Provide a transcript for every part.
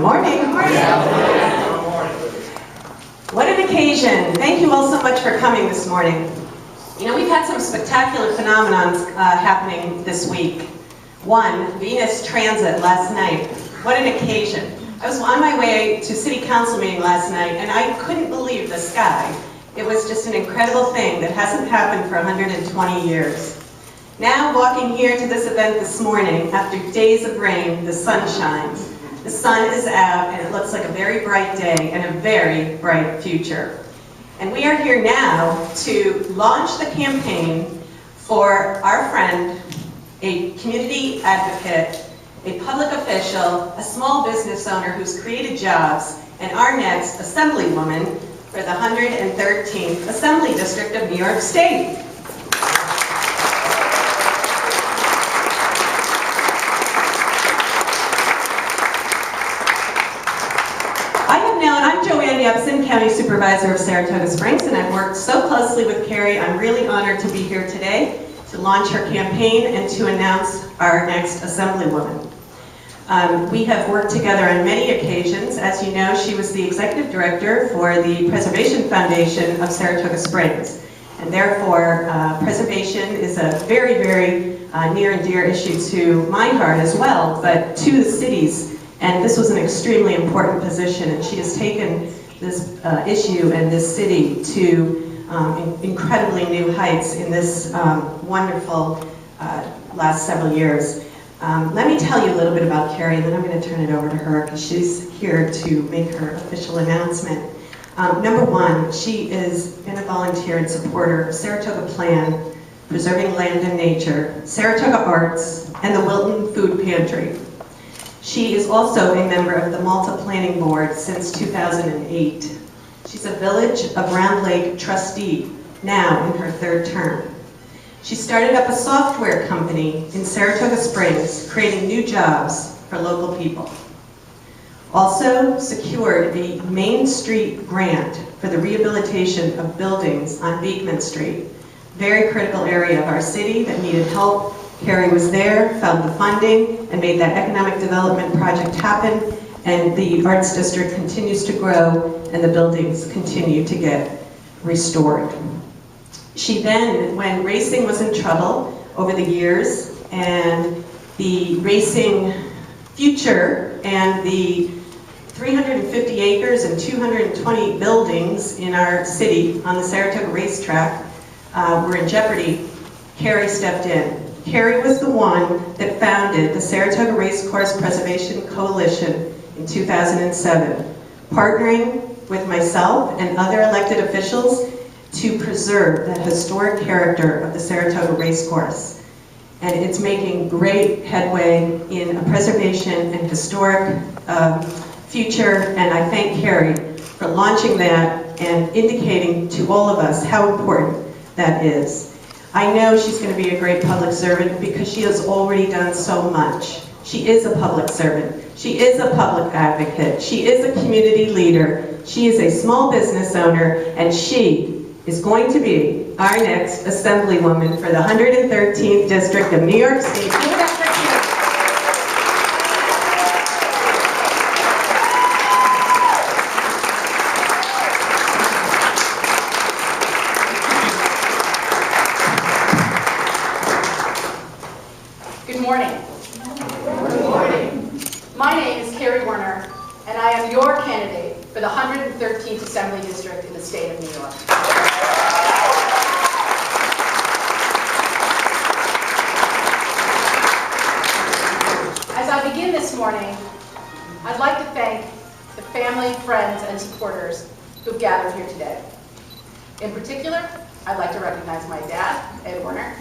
morning. Good morning. What an occasion. Thank you all so much for coming this morning. You know, we've had some spectacular phenomenons happening this week. One, Venus transit last night. What an occasion. I was on my way to city council meeting last night and I couldn't believe the sky. It was just an incredible thing that hasn't happened for 120 years. Now walking here to this event this morning, after days of rain, the sun shines. The sun is out and it looks like a very bright day and a very bright future. And we are here now to launch the campaign for our friend, a community advocate, a public official, a small business owner who's created jobs, and our next Assemblywoman for the 113th Assembly District of New York State. I'm County Supervisor of Saratoga Springs, and I've worked so closely with Carrie. I'm really honored to be here today to launch her campaign and to announce our next Assemblywoman. We have worked together on many occasions. As you know, she was the Executive Director for the Preservation Foundation of Saratoga Springs, and therefore preservation is a very, very near and dear issue to my heart as well, but to the cities, and this was an extremely important position, and she has taken this issue and this city to incredibly new heights in this wonderful last several years. Let me tell you a little bit about Carrie, and then I'm going to turn it over to her because she's here to make her official announcement. Number one, she has been a volunteer and supporter of Saratoga Plan, Preserving Land and Nature, Saratoga Arts, and the Wilton Food Pantry. She is also a member of the Malta Planning Board since 2008. She's a Village of Round Lake trustee, now in her third term. She started up a software company in Saratoga Springs, creating new jobs for local people. Also secured a Main Street grant for the rehabilitation of buildings on Beekman Street, very critical area of our city that needed help. Carrie was there, found the funding, and made that economic development project happen, and the Arts District continues to grow, and the buildings continue to get restored. She then, when racing was in trouble over the years, and the racing future and the 350 acres and 220 buildings in our city on the Saratoga racetrack were in jeopardy, Carrie stepped in. Carrie was the one that founded the Saratoga Racecourse Preservation Coalition in 2007, partnering with myself and other elected officials to preserve the historic character of the Saratoga Racecourse. And it's making great headway in a preservation and historic future, and I thank Carrie for launching that and indicating to all of us how important that is. I know she's going to be a great public servant because she has already done so much. She is a public servant. She is a public advocate. She is a community leader. She is a small business owner, and she is going to be our next Assemblywoman for the 113th District of New York State. Good morning. Good morning. My name is Carrie Woerner, and I am your candidate for the 113th Assembly District in the state of New York. As I begin this morning, I'd like to thank the family, friends, and supporters who've gathered here today. In particular, I'd like to recognize my dad, Ed Woerner,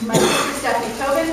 my sister Stephanie Tobin,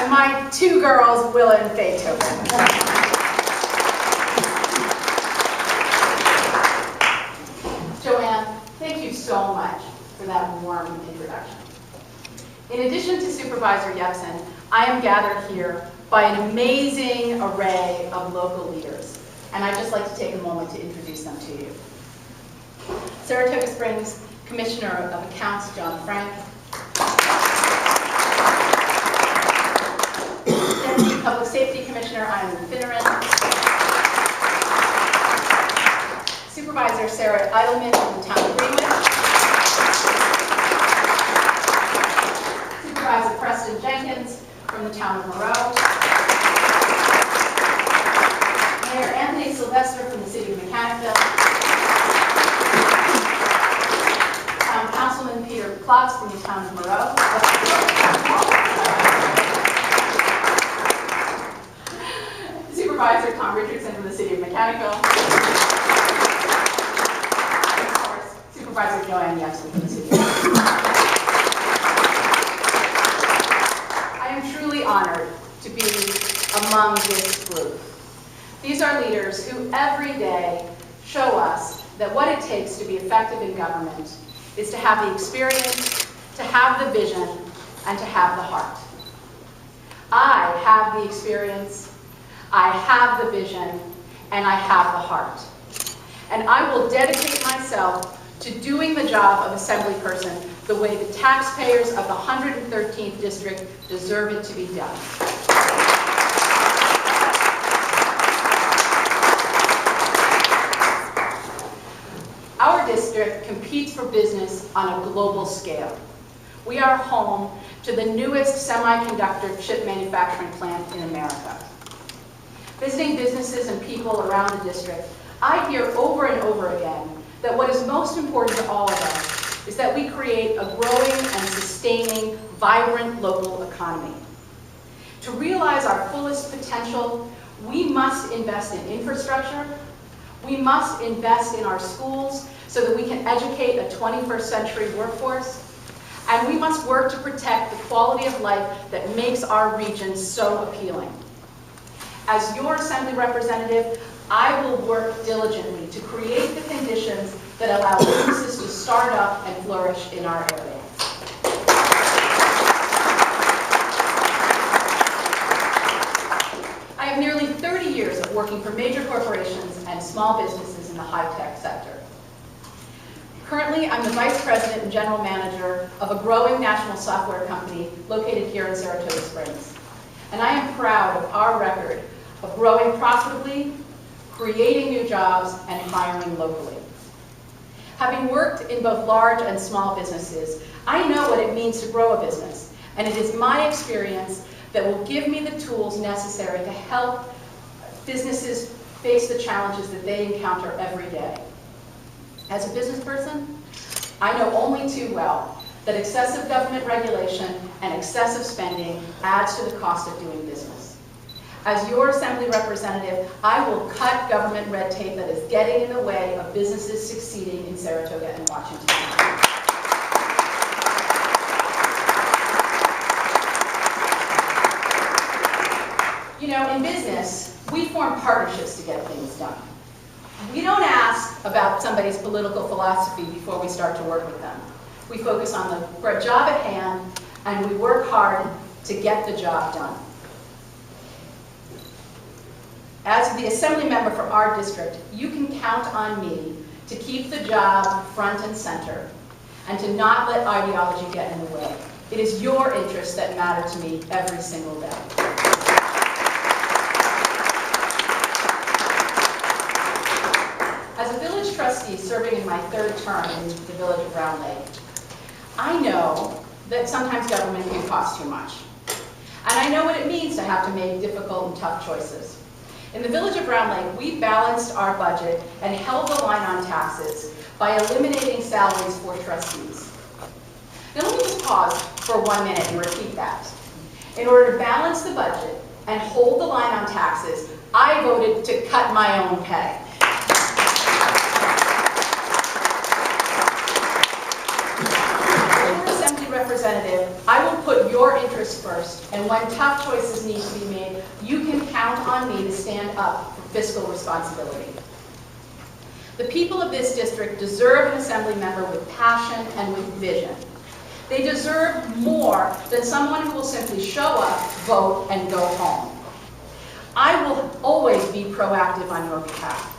and my two girls, Willa and Faye Tobin. Joanne, thank you so much for that warm introduction. In addition to Supervisor Yepsen, I am gathered here by an amazing array of local leaders and I'd just like to take a moment to introduce them to you. Saratoga Springs Commissioner of Accounts, John Frank. Deputy Public Safety Commissioner, Ian Finneran. Supervisor Sarah Eidelman from the town of Greenwich. Supervisor Preston Jenkins from the town of Moreau. Mayor Anthony Sylvester from the city of Mechanicville. Town Councilman Peter Klotz from the town of Moreau. Supervisor Tom Richardson from the city of Mechanicville. And of course, Supervisor Joanne Yepsen from the city of Mechanicville. I am truly honored to be among this group. These are leaders who every day show us that what it takes to be effective in government is to have the experience, to have the vision, and to have the heart. I have the experience, I have the vision, and I have the heart. And I will dedicate myself to doing the job of assemblyperson the way the taxpayers of the 113th District deserve it to be done. Our district competes for business on a global scale. We are home to the newest semiconductor chip manufacturing plant in America. Visiting businesses and people around the district, I hear over and over again that what is most important to all of us is that we create a growing and sustaining, vibrant local economy. To realize our fullest potential, we must invest in infrastructure, we must invest in our schools so that we can educate a 21st century workforce, and we must work to protect the quality of life that makes our region so appealing. As your Assembly representative, I will work diligently to create the conditions that allow businesses to start up and flourish in our area. I have nearly 30 years of working for major corporations and small businesses in the high-tech sector. Currently, I'm the Vice President and General Manager of a growing national software company located here in Saratoga Springs. And I am proud of our record of growing profitably, creating new jobs, and hiring locally. Having worked in both large and small businesses, I know what it means to grow a business, and it is my experience that will give me the tools necessary to help businesses face the challenges that they encounter every day. As a business person, I know only too well that excessive government regulation and excessive spending adds to the cost of doing business. As your Assembly representative, I will cut government red tape that is getting in the way of businesses succeeding in Saratoga and Washington. You know, in business, we form partnerships to get things done. We don't ask about somebody's political philosophy before we start to work with them. We focus on the job at hand, and we work hard to get the job done. As the Assembly member for our district, you can count on me to keep the job front and center, and to not let ideology get in the way. It is your interests that matter to me every single day. As a village trustee serving in my third term in the village of Round Lake, I know that sometimes government can cost too much. And I know what it means to have to make difficult and tough choices. In the village of Round Lake, we balanced our budget and held the line on taxes by eliminating salaries for trustees. Now let me just pause for 1 minute and repeat that. In order to balance the budget and hold the line on taxes, I voted to cut my own pay. Representative, I will put your interests first, and when tough choices need to be made, you can count on me to stand up for fiscal responsibility. The people of this district deserve an Assembly member with passion and with vision. They deserve more than someone who will simply show up, vote, and go home. I will always be proactive on your behalf.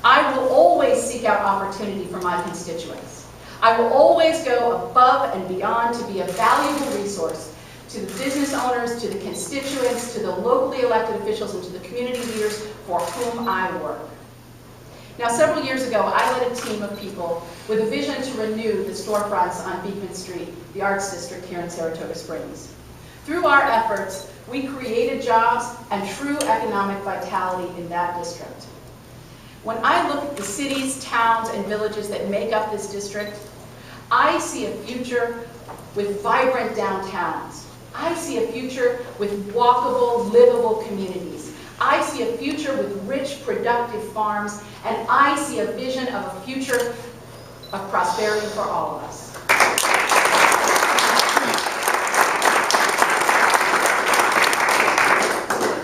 I will always seek out opportunity for my constituents. I will always go above and beyond to be a valuable resource to the business owners, to the constituents, to the locally elected officials, and to the community leaders for whom I work. Now, several years ago, I led a team of people with a vision to renew the storefronts on Beekman Street, the Arts District here in Saratoga Springs. Through our efforts, we created jobs and true economic vitality in that district. When I look at the cities, towns, and villages that make up this district, I see a future with vibrant downtowns. I see a future with walkable, livable communities. I see a future with rich, productive farms, and I see a vision of a future of prosperity for all of us.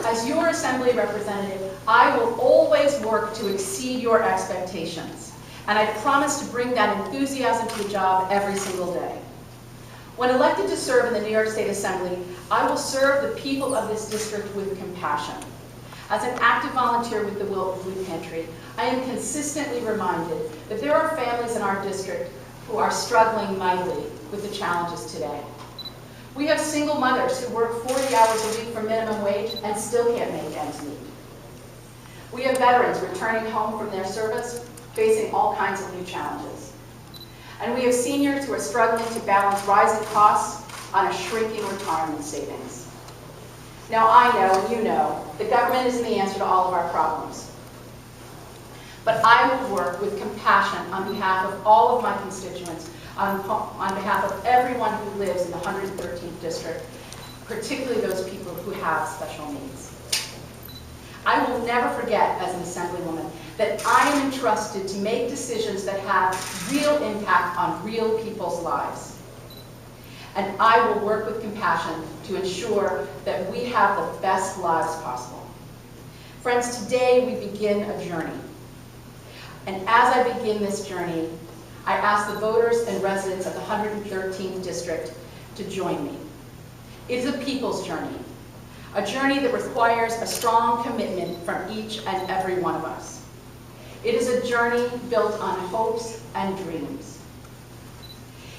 As your Assembly representative, I will always work to exceed your expectations, and I promise to bring that enthusiasm to the job every single day. When elected to serve in the New York State Assembly, I will serve the people of this district with compassion. As an active volunteer with the Wilton Food Pantry, I am consistently reminded that there are families in our district who are struggling mightily with the challenges today. We have single mothers who work 40 hours a week for minimum wage and still can't make ends meet. We have veterans returning home from their service, facing all kinds of new challenges. And we have seniors who are struggling to balance rising costs on a shrinking retirement savings. Now I know, and you know, the government isn't the answer to all of our problems. But I will work with compassion on behalf of all of my constituents, on behalf of everyone who lives in the 113th District, particularly those people who have special needs. I will never forget, as an Assemblywoman, that I am entrusted to make decisions that have real impact on real people's lives. And I will work with compassion to ensure that we have the best lives possible. Friends, today we begin a journey. And as I begin this journey, I ask the voters and residents of the 113th District to join me. It is a people's journey, a journey that requires a strong commitment from each and every one of us. It is a journey built on hopes and dreams.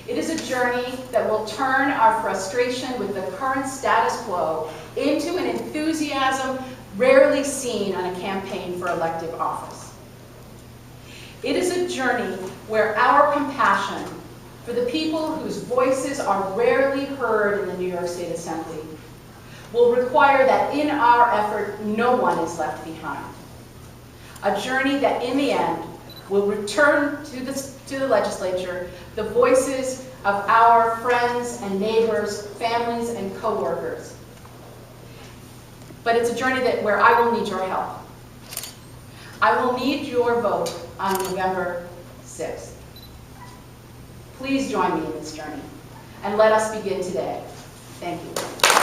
It is a journey that will turn our frustration with the current status quo into an enthusiasm rarely seen on a campaign for elective office. It is a journey where our compassion for the people whose voices are rarely heard in the New York State Assembly will require that in our effort, no one is left behind. A journey that in the end will return to the legislature the voices of our friends and neighbors, families and co-workers. But it's a journey where I will need your help. I will need your vote on November 6th. Please join me in this journey, and let us begin today. Thank you.